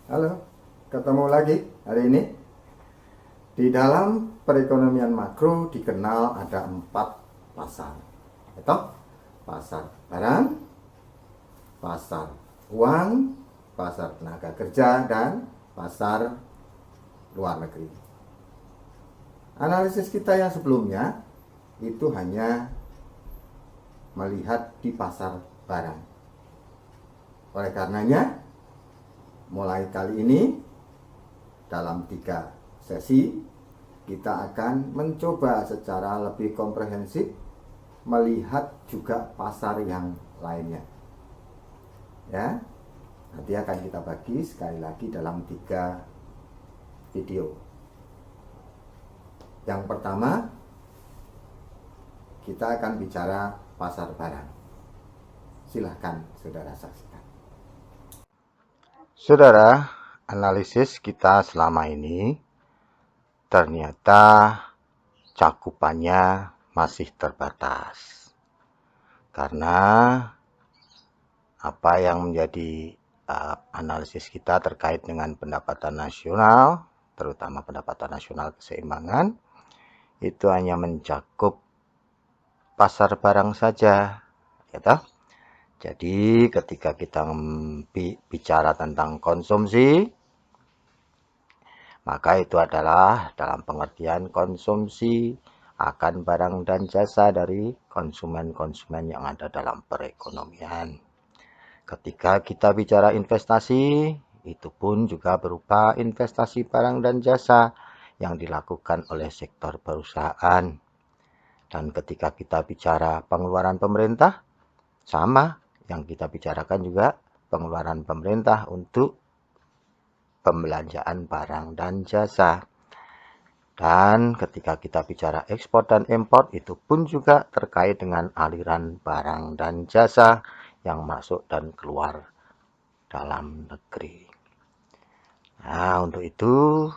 Halo, ketemu lagi hari ini. Di dalam perekonomian makro dikenal ada 4 pasar. Itu pasar barang, pasar uang, pasar tenaga kerja, dan pasar luar negeri. Analisis kita yang sebelumnya itu hanya melihat di pasar barang. Oleh karenanya, mulai kali ini dalam 3 sesi kita akan mencoba secara lebih komprehensif melihat juga pasar yang lainnya. Ya, nanti akan kita bagi sekali lagi dalam 3 video. Yang pertama, kita akan bicara pasar barang. Silahkan saudara saksikan. Saudara, analisis kita selama ini ternyata cakupannya masih terbatas. Karena apa yang menjadi analisis kita terkait dengan pendapatan nasional, terutama pendapatan nasional keseimbangan, itu hanya mencakup pasar barang saja, gitu. Jadi ketika kita bicara tentang konsumsi, maka itu adalah dalam pengertian konsumsi akan barang dan jasa dari konsumen-konsumen yang ada dalam perekonomian. Ketika kita bicara investasi, itu pun juga berupa investasi barang dan jasa yang dilakukan oleh sektor perusahaan. Dan ketika kita bicara pengeluaran pemerintah, sama yang kita bicarakan juga pengeluaran pemerintah untuk pembelanjaan barang dan jasa. Dan ketika kita bicara ekspor dan impor, itu pun juga terkait dengan aliran barang dan jasa yang masuk dan keluar dalam negeri. Nah, untuk itu,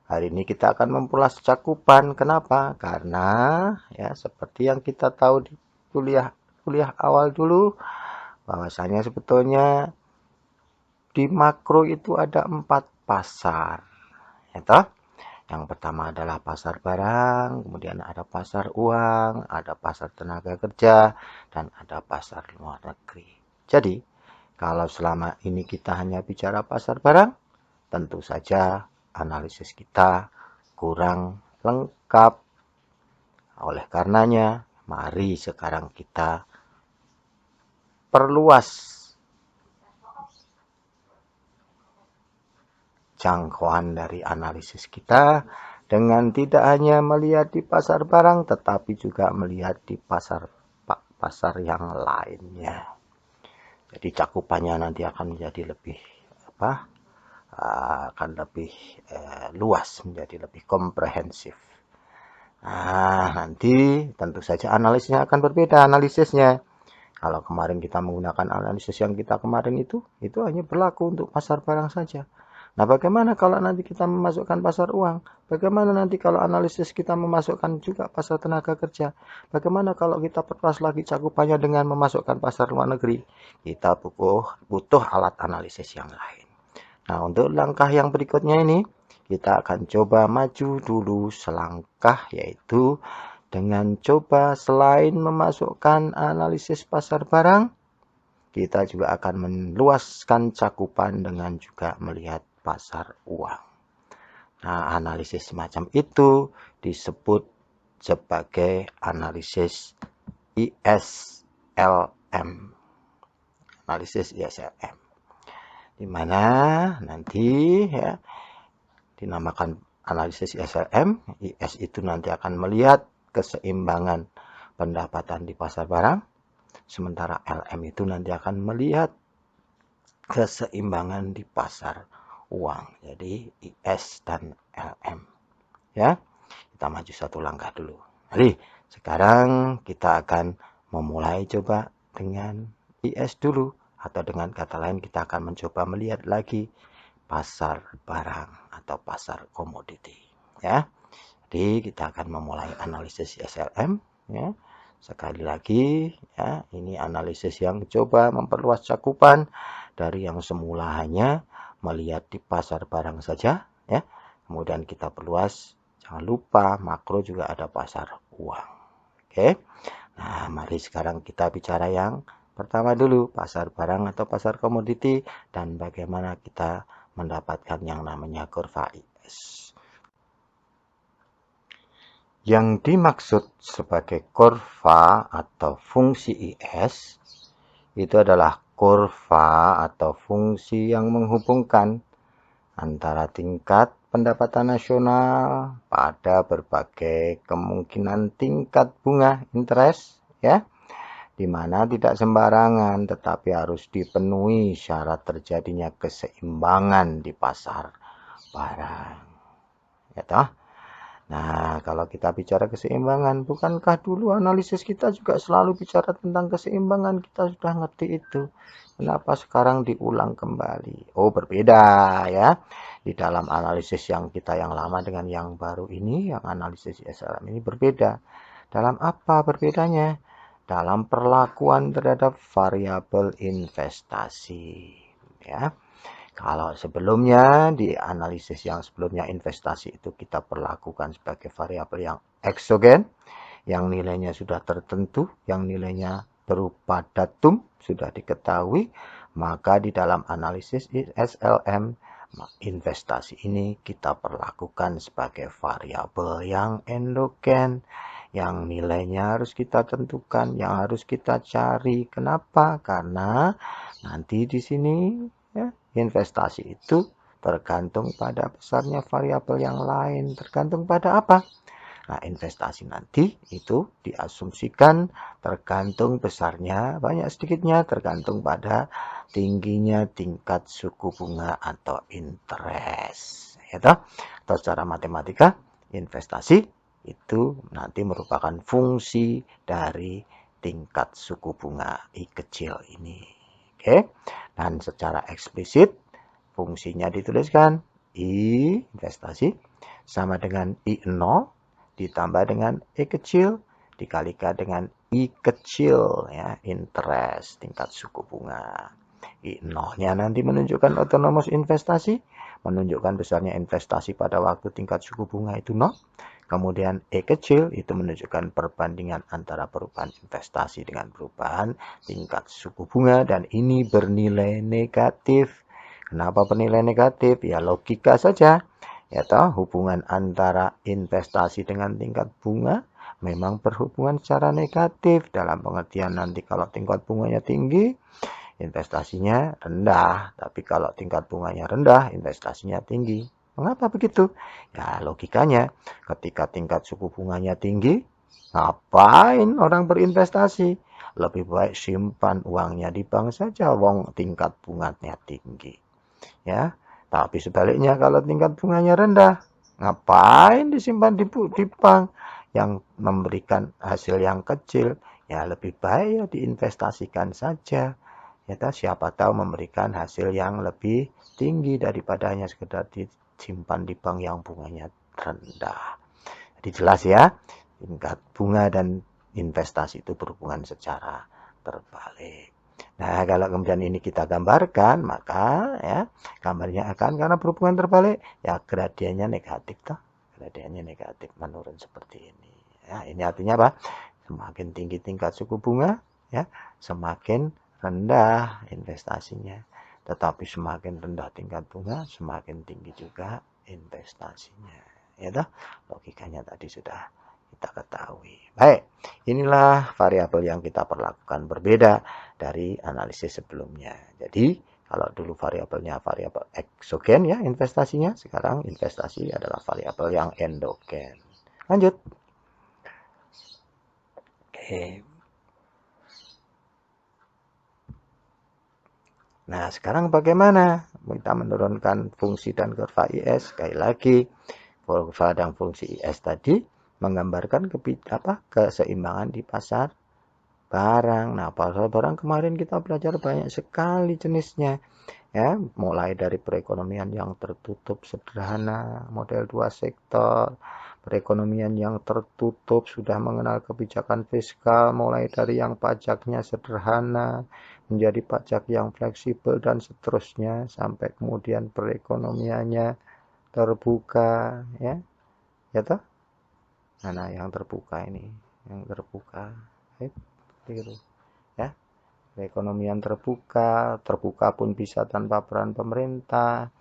hari ini kita akan memperluas cakupan. Kenapa? Karena ya seperti yang kita tahu di kuliah awal dulu, bahwasanya sebetulnya di makro itu ada 4 pasar. Ya, yang pertama adalah pasar barang, kemudian ada pasar uang, ada pasar tenaga kerja, dan ada pasar luar negeri. Jadi, kalau selama ini kita hanya bicara pasar barang, tentu saja analisis kita kurang lengkap. Oleh karenanya, mari sekarang kita perluas jangkauan dari analisis kita dengan tidak hanya melihat di pasar barang, tetapi juga melihat di pasar yang lainnya. Jadi cakupannya nanti akan menjadi lebih akan lebih luas, menjadi lebih komprehensif. Nah, nanti tentu saja analisisnya akan berbeda analisisnya. Kalau kemarin kita menggunakan analisis yang kita kemarin itu hanya berlaku untuk pasar barang saja. Nah, bagaimana kalau nanti kita memasukkan pasar uang? Bagaimana nanti kalau analisis kita memasukkan juga pasar tenaga kerja? Bagaimana kalau kita perluas lagi cakupannya dengan memasukkan pasar luar negeri? Kita butuh alat analisis yang lain. Nah, untuk langkah yang berikutnya ini, kita akan coba maju dulu selangkah, yaitu dengan coba selain memasukkan analisis pasar barang, kita juga akan meluaskan cakupan dengan juga melihat pasar uang. Nah, analisis semacam itu disebut sebagai analisis ISLM. Analisis ISLM. Di mana nanti ya dinamakan analisis ISLM. IS itu nanti akan melihat keseimbangan pendapatan di pasar barang, sementara LM itu nanti akan melihat keseimbangan di pasar uang. Jadi IS dan LM. Ya, kita maju satu langkah dulu. Jadi sekarang kita akan memulai coba dengan IS dulu, atau dengan kata lain kita akan mencoba melihat lagi pasar barang atau pasar komoditi. Ya, jadi kita akan memulai analisis SLM. Ya, sekali lagi ya, ini analisis yang coba memperluas cakupan dari yang semula hanya melihat di pasar barang saja, ya. Kemudian kita perluas, jangan lupa makro juga ada pasar uang. Oke. Nah, mari sekarang kita bicara yang pertama dulu, pasar barang atau pasar komoditi dan bagaimana kita mendapatkan yang namanya kurva IS. Yang dimaksud sebagai kurva atau fungsi IS itu adalah kurva atau fungsi yang menghubungkan antara tingkat pendapatan nasional pada berbagai kemungkinan tingkat bunga interest, ya, di mana tidak sembarangan tetapi harus dipenuhi syarat terjadinya keseimbangan di pasar barang, ya toh. Nah, kalau kita bicara keseimbangan, bukankah dulu analisis kita juga selalu bicara tentang keseimbangan? Kita sudah ngerti itu. Kenapa sekarang diulang kembali? Oh, berbeda ya. Di dalam analisis yang kita yang lama dengan yang baru ini, yang analisis SLM ini berbeda. Dalam apa berbedanya? Dalam perlakuan terhadap variabel investasi. Ya. Kalau sebelumnya, di analisis yang sebelumnya investasi itu kita perlakukan sebagai variabel yang eksogen, yang nilainya sudah tertentu, yang nilainya berupa datum, sudah diketahui, maka di dalam analisis SLM, investasi ini kita perlakukan sebagai variabel yang endogen, yang nilainya harus kita tentukan, yang harus kita cari. Kenapa? Karena nanti di sini, ya, investasi itu tergantung pada besarnya variabel yang lain. Tergantung pada apa? Nah, investasi nanti itu diasumsikan tergantung besarnya, banyak sedikitnya, tergantung pada tingginya tingkat suku bunga atau interest. Ya toh? Atau secara matematika, investasi itu nanti merupakan fungsi dari tingkat suku bunga I kecil ini. Oke, dan secara eksplisit fungsinya dituliskan I investasi sama dengan I0 ditambah dengan I kecil dikalikan dengan I kecil, ya, interest, tingkat suku bunga. I0-nya nanti menunjukkan autonomous investasi, menunjukkan besarnya investasi pada waktu tingkat suku bunga itu 0. Kemudian E kecil itu menunjukkan perbandingan antara perubahan investasi dengan perubahan tingkat suku bunga, dan ini bernilai negatif. Kenapa bernilai negatif? Ya logika saja. Ya toh, hubungan antara investasi dengan tingkat bunga memang berhubungan secara negatif, dalam pengertian nanti kalau tingkat bunganya tinggi, investasinya rendah. Tapi kalau tingkat bunganya rendah, investasinya tinggi. Mengapa begitu? Ya logikanya, ketika tingkat suku bunganya tinggi, ngapain orang berinvestasi? Lebih baik simpan uangnya di bank saja, wong tingkat bunganya tinggi. Ya, tapi sebaliknya kalau tingkat bunganya rendah, ngapain disimpan di bank yang memberikan hasil yang kecil? Ya lebih baik ya diinvestasikan saja. Ya, siapa tahu memberikan hasil yang lebih tinggi daripada hanya sekedar disimpan di bank yang bunganya rendah. Jadi jelas ya, tingkat bunga dan investasi itu berhubungan secara terbalik. Nah, kalau kemudian ini kita gambarkan, maka ya gambarnya akan, karena berhubungan terbalik, ya gradiennya negatif toh. Gradiennya negatif, menurun seperti ini. Ya, ini artinya apa? Semakin tinggi tingkat suku bunga, ya, semakin rendah investasinya. Tetapi semakin rendah tingkat bunga, semakin tinggi juga investasinya. Ya toh? Logikanya tadi sudah kita ketahui. Baik, inilah variabel yang kita perlakukan berbeda dari analisis sebelumnya. Jadi, kalau dulu variabelnya variabel eksogen, ya, investasinya, sekarang investasi adalah variabel yang endogen. Lanjut. Oke. Nah, sekarang bagaimana kita menurunkan fungsi dan kurva IS? Sekali lagi, kurva dan fungsi IS tadi menggambarkan keseimbangan di pasar barang. Nah, pasar barang kemarin kita belajar banyak sekali jenisnya. Ya, mulai dari perekonomian yang tertutup sederhana, model 2 sektor, Perekonomian yang tertutup sudah mengenal kebijakan fiskal, mulai dari yang pajaknya sederhana, menjadi pajak yang fleksibel, dan seterusnya, sampai kemudian perekonomiannya terbuka, ya toh. Mana yang terbuka ini, yang terbuka, keliru, ya. Perekonomian terbuka, terbuka pun bisa tanpa peran pemerintah,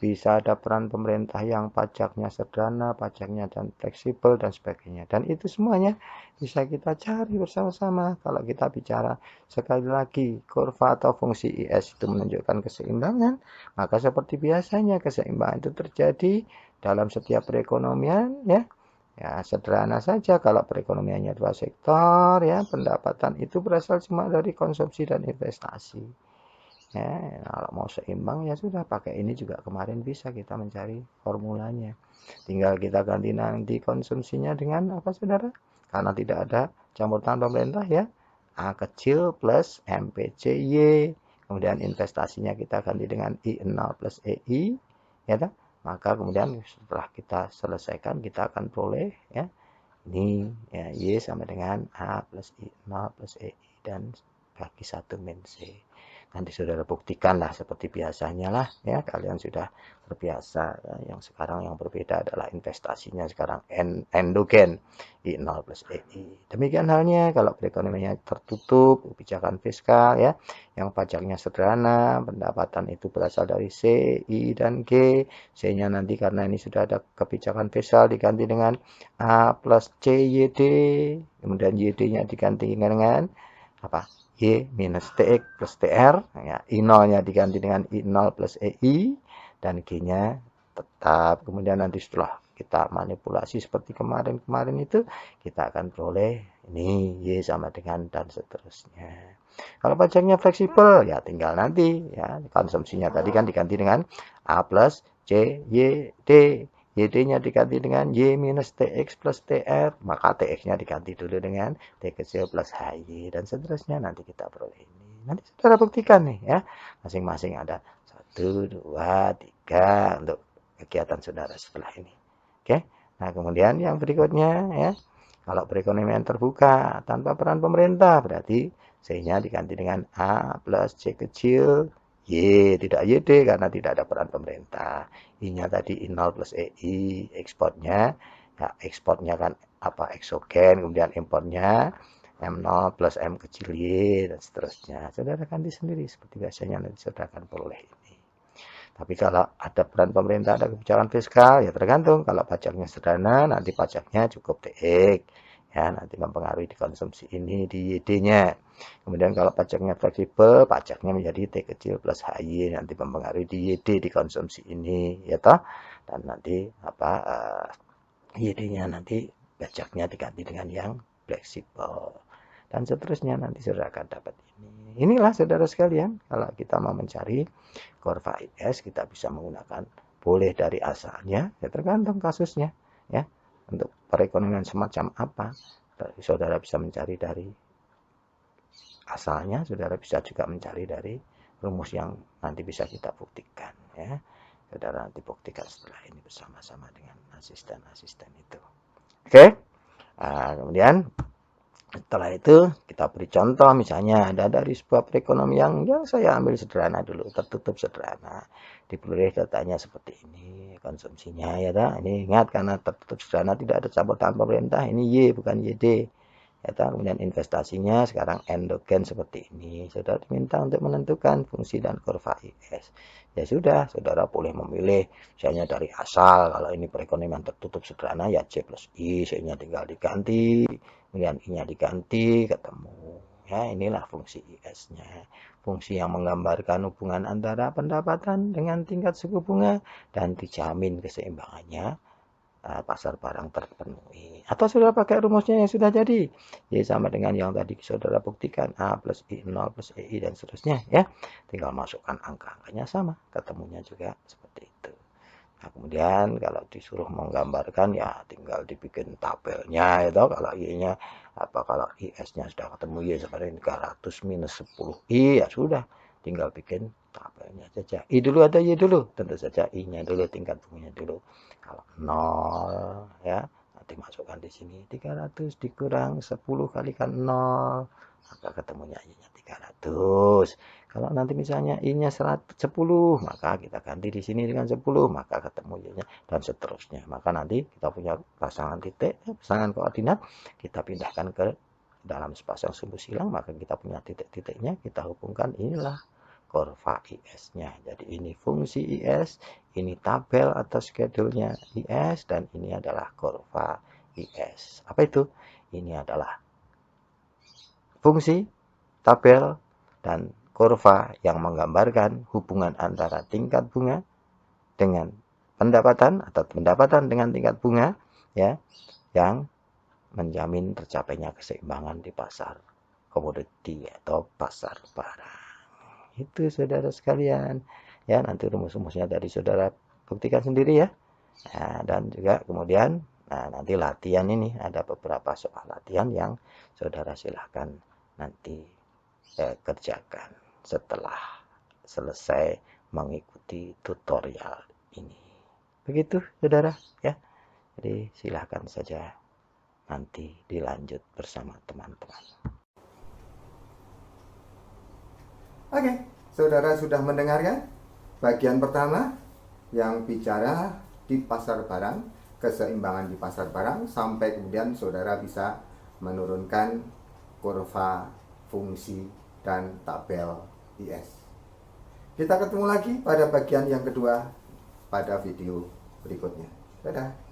bisa ada peran pemerintah yang pajaknya sederhana, pajaknya dan fleksibel, dan sebagainya. Dan itu semuanya bisa kita cari bersama-sama. Kalau kita bicara, sekali lagi, kurva atau fungsi IS itu menunjukkan keseimbangan, maka seperti biasanya keseimbangan itu terjadi dalam setiap perekonomian, ya. Ya, sederhana saja kalau perekonomiannya dua sektor, ya, pendapatan itu berasal cuma dari konsumsi dan investasi. Ya, kalau mau seimbang ya sudah pakai ini juga kemarin bisa kita mencari formulanya. Tinggal kita ganti nanti konsumsinya dengan apa saudara? Karena tidak ada campur tangan pemerintah ya. A kecil plus MPCY. Kemudian investasinya kita ganti dengan I0 plus EI. Ya kan? Maka kemudian setelah kita selesaikan kita akan peroleh ya. Ini ya Y sama dengan A plus I0 plus EI dan bagi 1 min C. Nanti saudara buktikan lah seperti biasanya lah ya, kalian sudah terbiasa ya. Yang sekarang yang berbeda adalah investasinya sekarang endogen I0 plus EI. Demikian halnya kalau perekonomiannya tertutup, kebijakan fiskal ya, yang pajaknya sederhana, pendapatan itu berasal dari C, I, dan G. C-nya nanti karena ini sudah ada kebijakan fiskal diganti dengan A plus C YD, kemudian YD-nya diganti dengan apa? Y minus TX plus TR, ya, I0-nya diganti dengan I0 plus EI, dan G-nya tetap. Kemudian nanti setelah kita manipulasi seperti kemarin-kemarin itu, kita akan peroleh ini Y sama dengan dan seterusnya. Kalau pajaknya fleksibel, ya tinggal nanti, ya, konsumsinya tadi kan diganti dengan A plus C Y D. YD-nya diganti dengan Y minus TX plus TR, maka TX-nya diganti dulu dengan T kecil plus HY, dan seterusnya nanti kita peroleh ini. Nanti saudara buktikan nih ya, masing-masing ada 1, 2, 3 untuk kegiatan saudara setelah ini. Oke, nah kemudian yang berikutnya ya, kalau perekonomian terbuka tanpa peran pemerintah, berarti C-nya diganti dengan A plus C kecil Y, tidak YD karena tidak ada peran pemerintah. I-nya tadi I0 plus EI, ekspornya, ya ekspornya kan apa eksogen, kemudian impornya M0 plus M kecil Y, dan seterusnya. Saudara ganti sendiri seperti biasanya nanti saudara akan peroleh ini. Tapi kalau ada peran pemerintah, ada kebijakan fiskal, ya tergantung. Kalau pajaknya sederhana, nanti pajaknya cukup TX. Ya, nanti mempengaruhi di konsumsi ini, di YD-nya. Kemudian kalau pajaknya fleksibel, pajaknya menjadi T kecil plus HY, nanti mempengaruhi di YD di konsumsi ini, ya toh. Dan nanti apa YD-nya nanti pajaknya diganti dengan yang fleksibel. Dan seterusnya nanti saudara akan dapat ini. Inilah saudara sekalian, kalau kita mau mencari kurva IS, kita bisa menggunakan boleh dari asalnya, ya tergantung kasusnya, ya. Untuk perekonomian semacam apa, saudara bisa mencari dari asalnya, saudara bisa juga mencari dari rumus yang nanti bisa kita buktikan, ya. Saudara nanti buktikan setelah ini bersama-sama dengan asisten-asisten itu. Oke, nah, kemudian setelah itu kita beri contoh, misalnya ada dari sebuah perekonomian yang saya ambil sederhana dulu, tertutup sederhana, diperoleh datanya seperti ini, konsumsinya ya dah. Ini ingat karena tertutup sederhana tidak ada campur tangan pemerintah, ini Y bukan YD. Ya, kemudian investasinya sekarang endogen seperti ini. Saudara diminta untuk menentukan fungsi dan kurva IS. Ya sudah, saudara boleh memilih misalnya dari asal. Kalau ini perekonomian tertutup sederhana ya C plus I, C-nya tinggal diganti, kemudian I-nya diganti, ketemu. Ya, inilah fungsi IS-nya. Fungsi yang menggambarkan hubungan antara pendapatan dengan tingkat suku bunga dan dijamin keseimbangannya pasar barang terpenuhi. Atau saudara pakai rumusnya yang sudah jadi. Y sama dengan yang tadi saudara buktikan. A plus I0 plus EI dan seterusnya. Ya, tinggal masukkan angka-angkanya sama. Ketemunya juga seperti itu. Nah, kemudian kalau disuruh menggambarkan ya tinggal dibikin tabelnya itu. Kalau Y-nya apa, kalau IS-nya sudah ketemu Y seperti 300 minus 10 I, ya sudah. Tinggal bikin tabelnya saja. I dulu ada Y dulu. Tentu saja I-nya dulu, tingkat bunganya dulu. Kalau 0 ya, dimasukkan di sini. 300 dikurang 10 kalikan 0, maka ketemunya I-nya 300. Kalau nanti misalnya I-nya 10, maka kita ganti di sini dengan 10, maka ketemu Y-nya, dan seterusnya. Maka nanti kita punya pasangan titik, pasangan koordinat, kita pindahkan ke dalam sepasang sumbu silang, maka kita punya titik-titiknya, kita hubungkan, inilah kurva IS-nya. Jadi ini fungsi IS, ini tabel atau schedule-nya IS, dan ini adalah kurva IS. Apa itu? Ini adalah fungsi, tabel, dan kurva yang menggambarkan hubungan antara tingkat bunga dengan pendapatan atau pendapatan dengan tingkat bunga, ya, yang menjamin tercapainya keseimbangan di pasar komoditi atau pasar barang. Itu saudara sekalian, ya, nanti rumus-rumusnya dari saudara buktikan sendiri ya. Nah, dan juga kemudian nanti latihan ini ada beberapa soal latihan yang saudara silahkan nanti kerjakan setelah selesai mengikuti tutorial ini. Begitu saudara ya. Jadi silahkan saja nanti dilanjut bersama teman-teman. Oke, saudara sudah mendengarkan bagian pertama yang bicara di pasar barang, keseimbangan di pasar barang, sampai kemudian saudara bisa menurunkan kurva, fungsi, dan tabel IS. Kita ketemu lagi pada bagian yang kedua pada video berikutnya. Dadah.